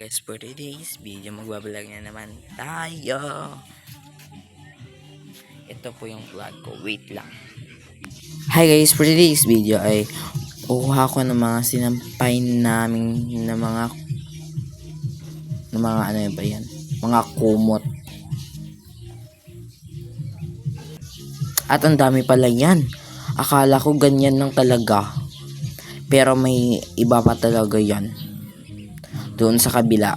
guys, for today's video magbablog na naman tayo. Ito po yung vlog ko, wait lang. Hi guys, for today's video ay kuha ko ng mga sinampay namin na mga ano ba yan, mga kumot. At ang dami pala yan. Akala ko ganyan lang talaga, pero may iba pa talaga yan doon sa kabila.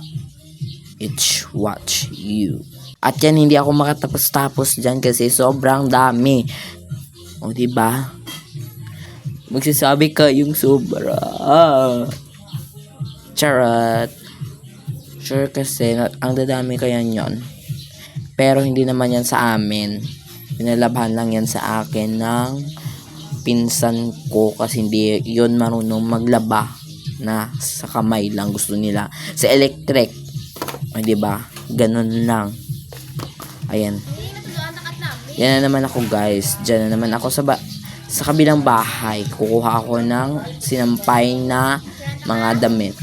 It's watch you. At yan, hindi ako makatapos-tapos dyan kasi sobrang dami. O diba? Magsasabi ka yung sobra. Charot. Sure kasi ang dadami kaya yan. Pero hindi naman yan sa amin. Pinalabhan lang yan sa akin ng pinsan ko kasi hindi yun marunong maglaba na sa kamay lang, gusto nila sa electric. Ay, diba? Ganun lang. Ayan. Yan na naman ako guys. Diyan na naman ako sa kabilang bahay. Kukuha ako ng sinampay na mga damit.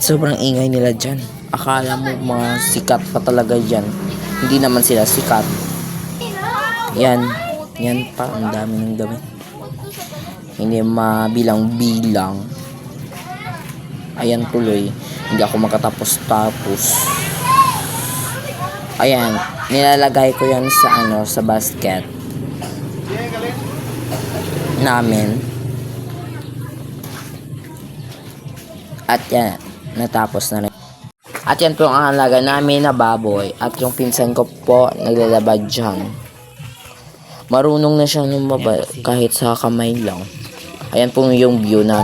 Sobrang ingay nila dyan. Akala mo mga sikat pa talaga dyan. Hindi naman sila sikat. Yan pa, ang dami ng damit. Hindi mabilang-bilang. Ayan tuloy. Hindi ako makatapos-tapos. Ayan, nilalagay ko yan sa basket namin. At yan, natapos na rin. At yan po ang alaga namin na baboy. At yung pinsan ko po, naglalaba dyan. Marunong na siyang lumaba kahit sa kamay lang. Ayan po yung view na